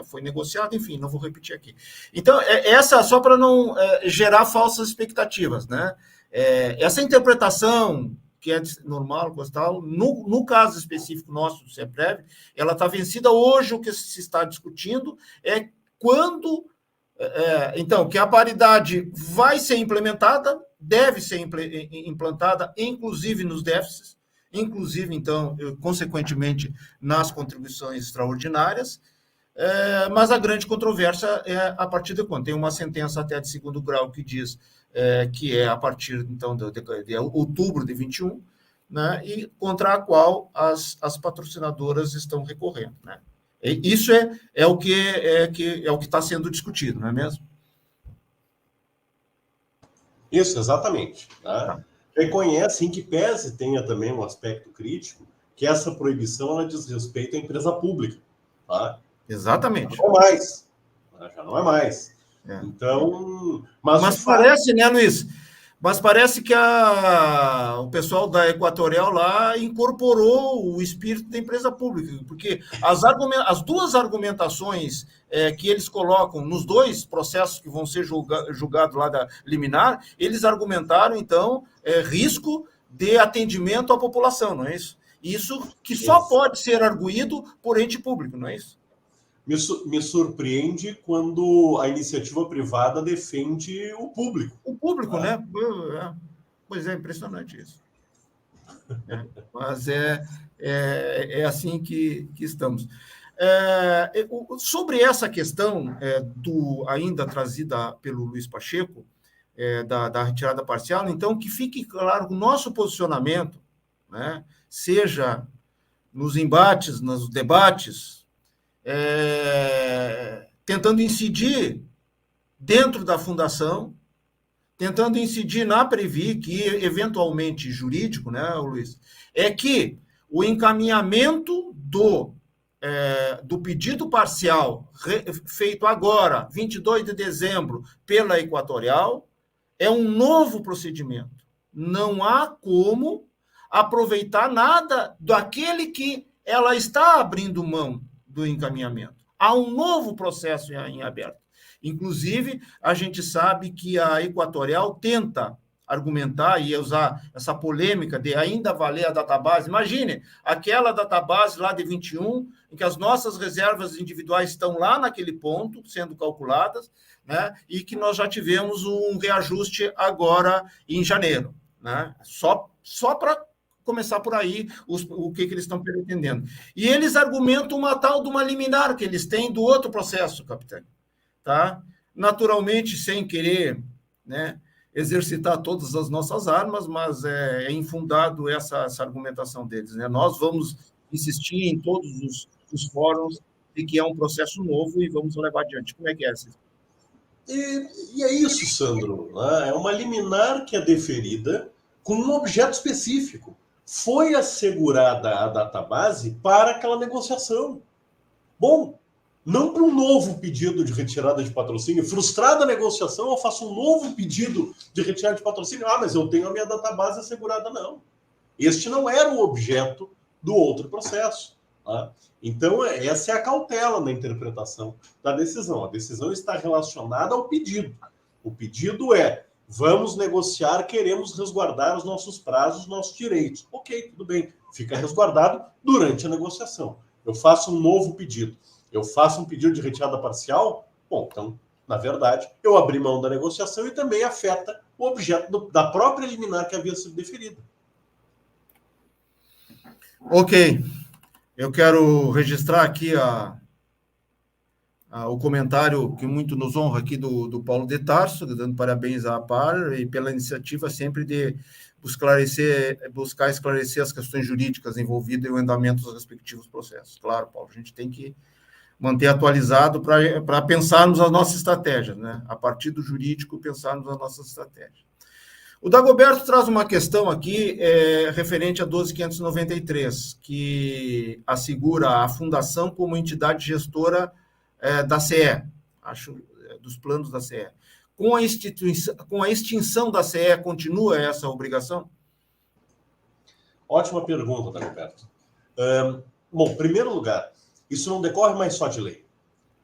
foi negociado, enfim, não vou repetir aqui. Então, essa só para não gerar falsas expectativas, né? Essa interpretação que é normal, tal, no caso específico nosso do CEPREV, ela está vencida. Hoje o que se está discutindo é quando, então, que a paridade vai ser implementada, deve ser implantada, inclusive nos déficits, inclusive, então, consequentemente, nas contribuições extraordinárias, mas a grande controvérsia é a partir de quando? Tem uma sentença até de segundo grau que diz que é a partir, então, de outubro de 21, né, e contra a qual as patrocinadoras estão recorrendo, né? Isso é o que está sendo discutido, não é mesmo? Isso, exatamente. Tá? Reconhece, em que pese tenha também um aspecto crítico, que essa proibição ela diz respeito à empresa pública. Tá? Exatamente. Já não é mais. Já não é mais. Então, mas parece, né, Luiz? Mas parece que o pessoal da Equatorial lá incorporou o espírito da empresa pública, porque as duas argumentações que eles colocam nos dois processos que vão ser julgados lá da liminar, eles argumentaram, então, risco de atendimento à população, não é isso? Isso que só pode ser arguído por ente público, não é isso? Me surpreende quando a iniciativa privada defende o público. O público, né? Pois é, impressionante isso. Mas é assim que estamos. Sobre essa questão ainda trazida pelo Luiz Pacheco, da retirada parcial, então, que fique claro o nosso posicionamento, né, seja nos embates, nos debates, tentando incidir dentro da fundação, tentando incidir na Previ, que eventualmente jurídico, né, Luiz, é que o encaminhamento do pedido parcial feito agora, 22 de dezembro, pela Equatorial, é um novo procedimento. Não há como aproveitar nada daquele que ela está abrindo mão do encaminhamento. Há um novo processo em aberto. Inclusive, a gente sabe que a Equatorial tenta argumentar e usar essa polêmica de ainda valer a database. Imagine, aquela database lá de 21, em que as nossas reservas individuais estão lá naquele ponto, sendo calculadas, né? E que nós já tivemos um reajuste agora em janeiro, né? Só para começar por aí o que eles estão pretendendo. E eles argumentam uma tal de uma liminar que eles têm do outro processo, capitão. Tá? Naturalmente, sem querer, né, exercitar todas as nossas armas, mas é infundado essa argumentação deles. Né? Nós vamos insistir em todos os fóruns de que é um processo novo e vamos levar adiante. Como é que é, Cícero? E é isso, Sandro. Né? É uma liminar que é deferida com um objeto específico. Foi assegurada a database para aquela negociação. Bom, não para um novo pedido de retirada de patrocínio. Frustrada a negociação, eu faço um novo pedido de retirada de patrocínio. Ah, mas eu tenho a minha database assegurada. Não. Este não era o objeto do outro processo. Tá? Então, essa é a cautela na interpretação da decisão. A decisão está relacionada ao pedido. O pedido é: vamos negociar, queremos resguardar os nossos prazos, os nossos direitos. Ok, tudo bem. Fica resguardado durante a negociação. Eu faço um novo pedido. Eu faço um pedido de retirada parcial? Bom, então, na verdade, eu abri mão da negociação e também afeta o objeto da própria liminar que havia sido deferida. Ok. Eu quero registrar aqui o comentário que muito nos honra aqui do Paulo de Tarso, dando parabéns à APAR e pela iniciativa sempre de buscar esclarecer as questões jurídicas envolvidas e o andamento dos respectivos processos. Claro, Paulo, a gente tem que manter atualizado para pensarmos as nossas estratégias, né? A partir do jurídico, pensarmos as nossas estratégias. O Dagoberto traz uma questão aqui referente a 12.593, que assegura a fundação como entidade gestora da CE, dos planos da CE. Com a extinção da CE, continua essa obrigação? Ótima pergunta, Dagoberto. Bom, em primeiro lugar, isso não decorre mais só de lei.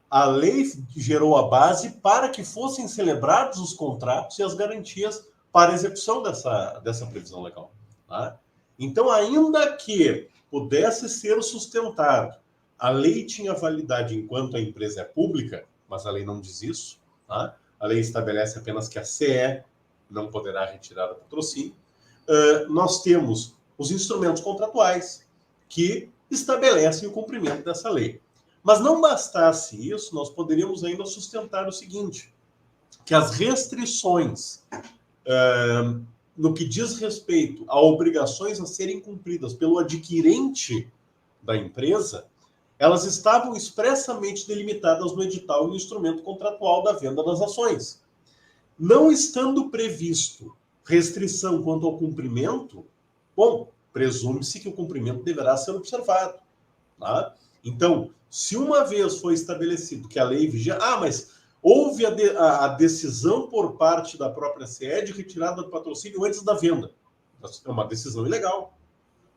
A lei gerou a base para que fossem celebrados os contratos e as garantias para a execução dessa previsão legal. Tá? Então, ainda que pudesse ser sustentado, a lei tinha validade enquanto a empresa é pública, mas a lei não diz isso. Tá? A lei estabelece apenas que a CE não poderá retirar o patrocínio. Nós temos os instrumentos contratuais que estabelecem o cumprimento dessa lei. Mas não bastasse isso, nós poderíamos ainda sustentar o seguinte, que as restrições no que diz respeito a obrigações a serem cumpridas pelo adquirente da empresa, elas estavam expressamente delimitadas no edital e no instrumento contratual da venda das ações. Não estando previsto restrição quanto ao cumprimento, bom, presume-se que o cumprimento deverá ser observado. Tá? Então, se uma vez foi estabelecido que a lei vigia... mas houve a decisão por parte da própria CE de retirada do patrocínio antes da venda. É uma decisão ilegal,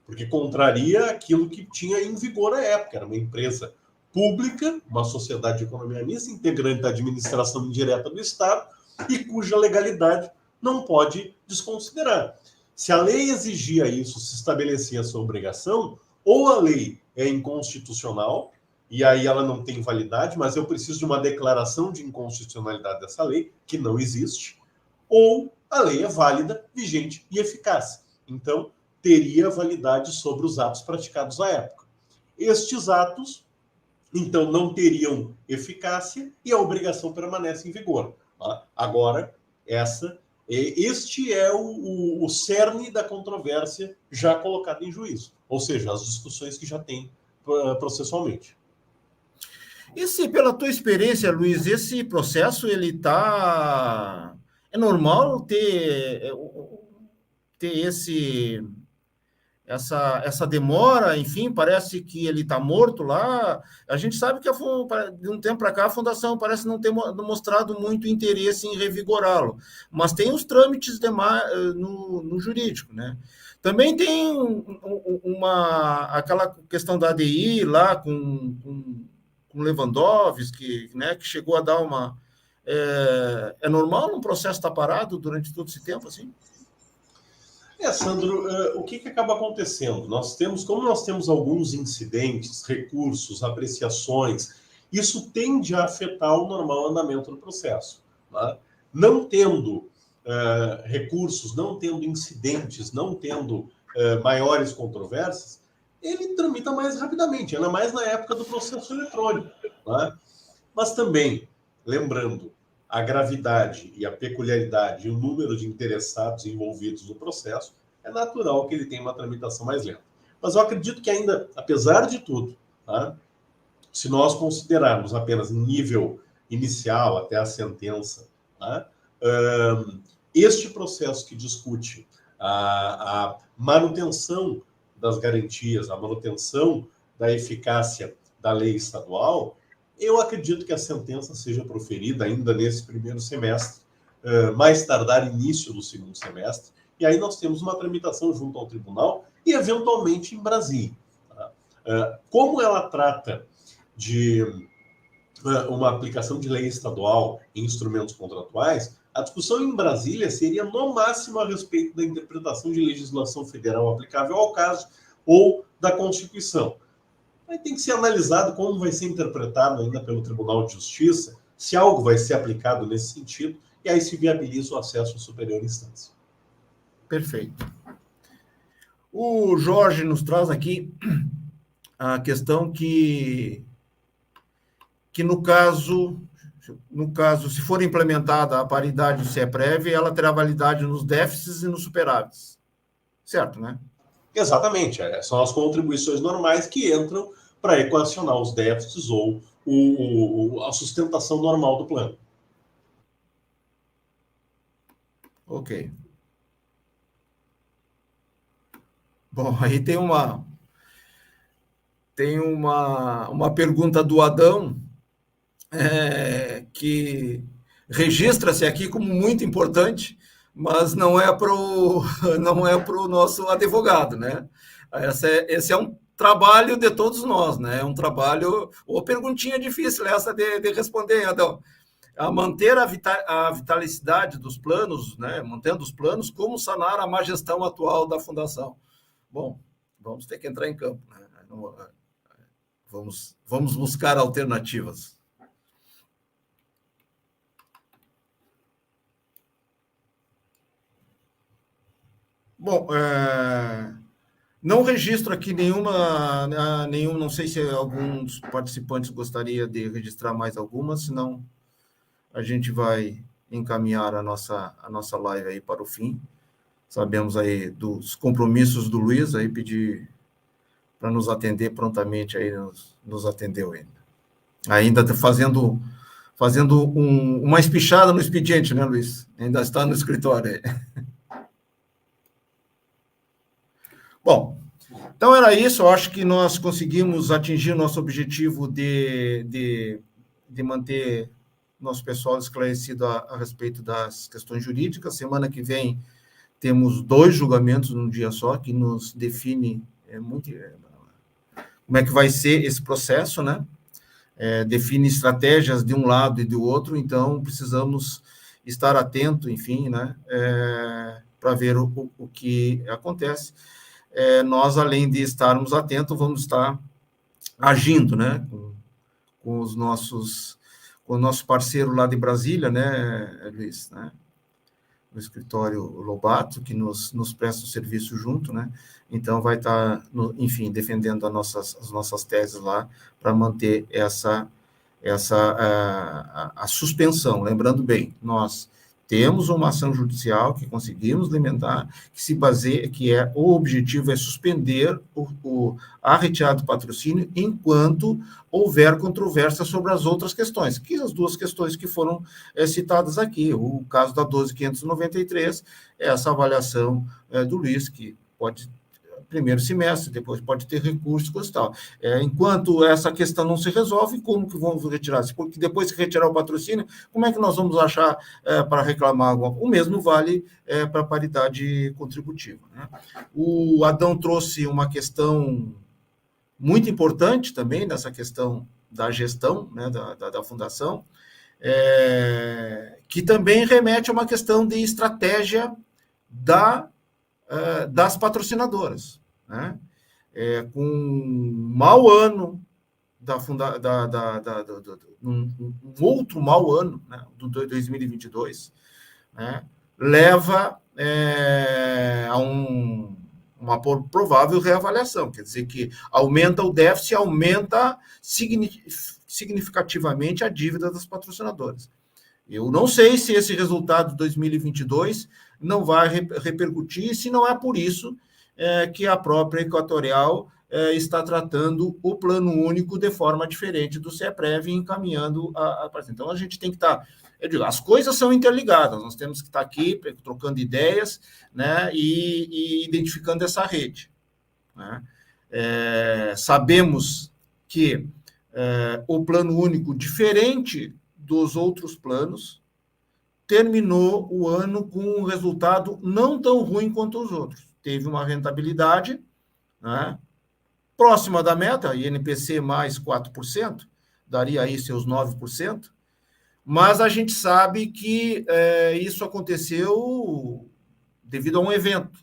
porque contraria aquilo que tinha em vigor à época. Era uma empresa pública, uma sociedade de economia mista, integrante da administração indireta do Estado, e cuja legalidade não pode desconsiderar. Se a lei exigia isso, se estabelecia essa obrigação, ou a lei é inconstitucional, e aí ela não tem validade, mas eu preciso de uma declaração de inconstitucionalidade dessa lei, que não existe, ou a lei é válida, vigente e eficaz. Então, teria validade sobre os atos praticados à época. Estes atos, então, não teriam eficácia e a obrigação permanece em vigor. Tá? Agora, este é o cerne da controvérsia já colocada em juízo, ou seja, as discussões que já tem processualmente. Pela tua experiência, Luiz, esse processo ele está é normal ter essa demora, enfim, parece que ele está morto lá. A gente sabe que de um tempo para cá a Fundação parece não ter mostrado muito interesse em revigorá-lo, mas tem os trâmites no jurídico, né? Também tem aquela questão da ADI lá com Lewandowski, né, que chegou a dar uma... É normal um processo estar parado durante todo esse tempo, assim? Sandro, o que acaba acontecendo? Como nós temos alguns incidentes, recursos, apreciações, isso tende a afetar o normal andamento do processo. Né? Não tendo recursos, não tendo incidentes, não tendo maiores controvérsias, ele tramita mais rapidamente, ainda mais na época do processo eletrônico. Né? Mas também, lembrando, a gravidade e a peculiaridade e o número de interessados envolvidos no processo, é natural que ele tenha uma tramitação mais lenta. Mas eu acredito que ainda, apesar de tudo, tá? Se nós considerarmos apenas nível inicial até a sentença, tá? Este processo que discute a manutenção das garantias, a manutenção da eficácia da lei estadual, eu acredito que a sentença seja proferida ainda nesse primeiro semestre, mais tardar início do segundo semestre, e aí nós temos uma tramitação junto ao tribunal e, eventualmente, em Brasília. Como ela trata de uma aplicação de lei estadual em instrumentos contratuais, a discussão em Brasília seria, no máximo, a respeito da interpretação de legislação federal aplicável ao caso ou da Constituição. Aí tem que ser analisado como vai ser interpretado ainda pelo Tribunal de Justiça, se algo vai ser aplicado nesse sentido, e aí se viabiliza o acesso à superior instância. Perfeito. O Jorge nos traz aqui a questão que no caso, se for implementada a paridade do CEPREV, ela terá validade nos déficits e nos superávites. Certo, né? Exatamente. São as contribuições normais que entram para equacionar os déficits ou a sustentação normal do plano. Ok. Bom, aí tem uma pergunta do Adão, que registra-se aqui como muito importante, mas não é para o nosso advogado, né? Esse é um trabalho de todos nós, né? É um trabalho... Ou perguntinha difícil essa de responder, Adão. A manter a vitalicidade dos planos, né? Mantendo os planos, como sanar a má gestão atual da Fundação? Bom, vamos ter que entrar em campo, né? Vamos buscar alternativas. Bom, não registro aqui nenhum, não sei se alguns participantes gostaria de registrar mais algumas, senão a gente vai encaminhar a nossa live aí para o fim. Sabemos aí dos compromissos do Luiz, aí pedir para nos atender prontamente, aí nos atendeu ainda fazendo uma espichada no expediente, né, Luiz? Ainda está no escritório aí. Bom, então era isso. Eu acho que nós conseguimos atingir nosso objetivo de manter nosso pessoal esclarecido a respeito das questões jurídicas. Semana que vem temos 2 julgamentos num dia só, que nos define como é que vai ser esse processo, né? Define estratégias de um lado e do outro, então precisamos estar atento, enfim, né? Para ver o que acontece. Nós, além de estarmos atentos, vamos estar agindo, né? Com o nosso parceiro lá de Brasília, né, Luiz, né? No escritório Lobato, que nos presta o serviço junto, né? Então, vai estar, enfim, defendendo as nossas teses lá para manter a suspensão. Lembrando bem, nós temos uma ação judicial que conseguimos limitar, que se baseia, o objetivo é suspender a retirada do patrocínio enquanto houver controvérsia sobre as outras questões, que as duas questões que foram citadas aqui, o caso da 12.593, essa avaliação do Luiz, que pode primeiro semestre, depois pode ter recursos e tal. Enquanto essa questão não se resolve, como que vamos retirar? Porque depois que retirar o patrocínio, como é que nós vamos achar para reclamar alguma coisa? O mesmo vale para a paridade contributiva, né? O Adão trouxe uma questão muito importante também, nessa questão da gestão, né, da fundação, que também remete a uma questão de estratégia das patrocinadoras, né? Com um mau ano um outro mau ano, né, do 2022, né, leva a uma provável reavaliação, quer dizer que aumenta o déficit, aumenta significativamente a dívida das patrocinadoras. Eu não sei se esse resultado de 2022 não vai repercutir, se não é por isso que a própria Equatorial está tratando o plano único de forma diferente do CEPREV, encaminhando a... Então, a gente tem que estar... Eu digo, as coisas são interligadas, nós temos que estar aqui trocando ideias, né, e identificando essa rede, né? Sabemos que o plano único, diferente dos outros planos, terminou o ano com um resultado não tão ruim quanto os outros. Teve uma rentabilidade, né, próxima da meta, INPC mais 4%, daria aí seus 9%, mas a gente sabe que isso aconteceu devido a um evento,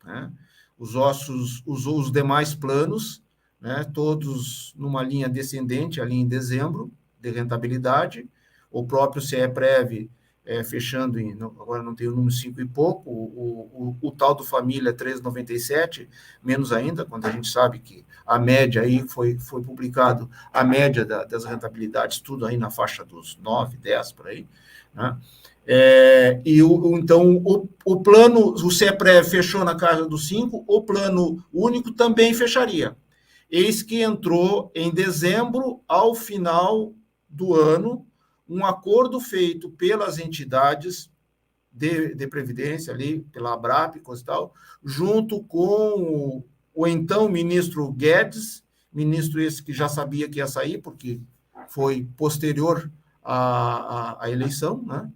né? Os demais planos, né, todos numa linha descendente, ali em dezembro, de rentabilidade, o próprio CEPREV fechando agora não tem o número 5 e pouco, o tal do Família 3,97, menos ainda, quando a gente sabe que a média aí foi publicado, a média das rentabilidades, tudo aí na faixa dos 9, 10, por aí, né? Então, o plano, o CEPREV fechou na casa dos 5, o plano único também fecharia. Eis que entrou em dezembro, ao final do ano, um acordo feito pelas entidades de previdência, ali, pela ABRAP e tal, junto com o então ministro Guedes, ministro esse que já sabia que ia sair, porque foi posterior à eleição, né?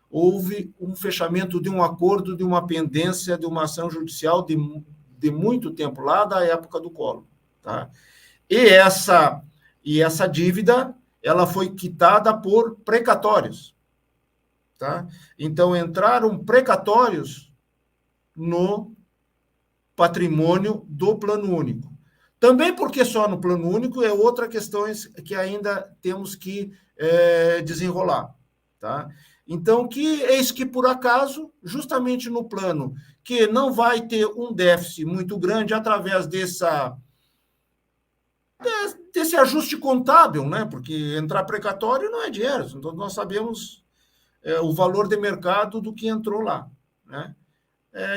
Houve um fechamento de um acordo, de uma pendência, de uma ação judicial de muito tempo, lá da época do Collor, tá? E essa dívida, ela foi quitada por precatórios, tá? Então, entraram precatórios no patrimônio do Plano Único. Também porque só no Plano Único é outra questão que ainda temos que desenrolar, tá? Então, eis que, por acaso, justamente no plano que não vai ter um déficit muito grande através desse ajuste contábil, né? Porque entrar precatório não é dinheiro, então nós sabemos o valor de mercado do que entrou lá, né?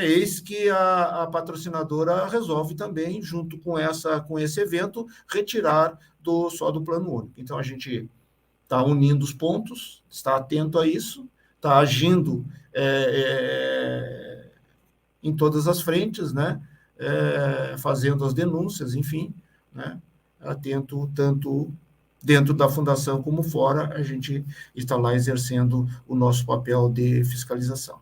Eis que a patrocinadora resolve também, junto com esse evento, retirar só do Plano Único. Então, a gente está unindo os pontos, está atento a isso, está agindo em todas as frentes, né? Fazendo as denúncias, enfim, né? Atento tanto dentro da fundação como fora, a gente está lá exercendo o nosso papel de fiscalização.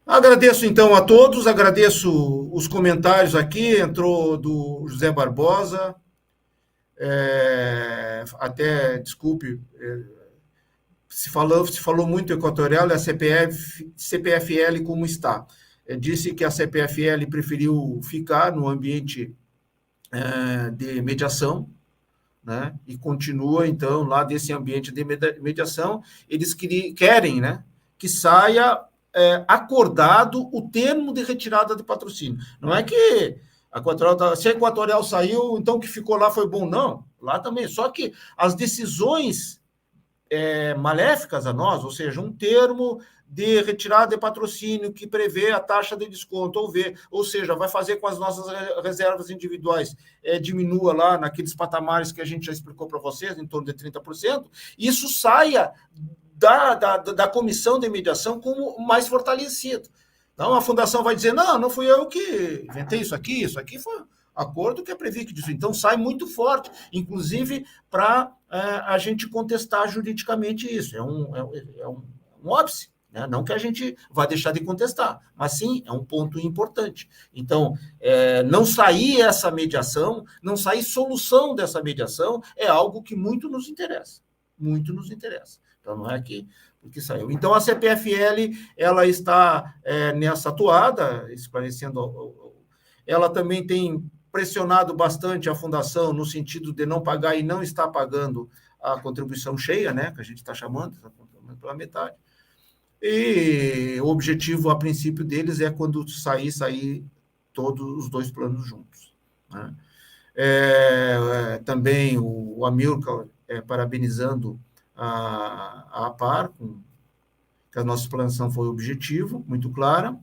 Agradeço, então, a todos, agradeço os comentários aqui, entrou do José Barbosa, até, desculpe, se falou muito Equatorial e a CPFL como está. Disse que a CPFL preferiu ficar no ambiente de mediação, né, e continua, então, lá desse ambiente de mediação, eles querem, né, que saia acordado o termo de retirada de patrocínio. Não é que se a Equatorial saiu, então o que ficou lá foi bom, não. Lá também. Só que as decisões maléficas a nós, ou seja, um termo de retirada de patrocínio que prevê a taxa de desconto, ou seja, vai fazer com as nossas reservas individuais diminua lá naqueles patamares que a gente já explicou para vocês, em torno de 30%, isso saia da comissão de mediação como mais fortalecido. Então, a fundação vai dizer, não fui eu que inventei isso aqui foi acordo que é previsto disso. Então, sai muito forte, inclusive para a gente contestar juridicamente isso. É um óbice, né? Não que a gente vá deixar de contestar, mas sim, é um ponto importante. Então, não sair essa mediação, não sair solução dessa mediação, é algo que muito nos interessa. Muito nos interessa. Então, não é que porque saiu. Então, a CPFL, ela está nessa atuada, esclarecendo, ela também tem pressionado bastante a fundação no sentido de não pagar e não está pagando a contribuição cheia, né, que a gente está chamando, pela metade. E o objetivo, a princípio, deles é quando sair todos os dois planos juntos, né? Também o Amilcar parabenizando a APAR, que a nossa explanação foi objetivo, muito clara.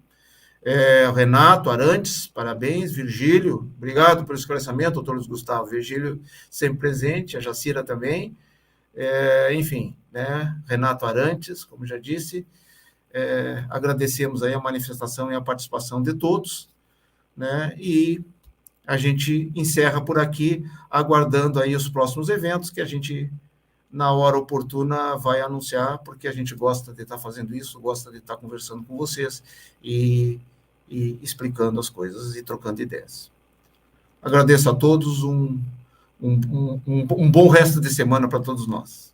Renato Arantes, parabéns. Virgílio, obrigado pelo esclarecimento, doutor Luiz Gustavo. Virgílio sempre presente, a Jacira também. Enfim, né? Renato Arantes, como já disse, agradecemos aí a manifestação e a participação de todos, né? E a gente encerra por aqui, aguardando aí os próximos eventos que a gente, na hora oportuna, vai anunciar, porque a gente gosta de estar fazendo isso, gosta de estar conversando com vocês e explicando as coisas e trocando ideias. Agradeço a todos, um bom resto de semana para todos nós.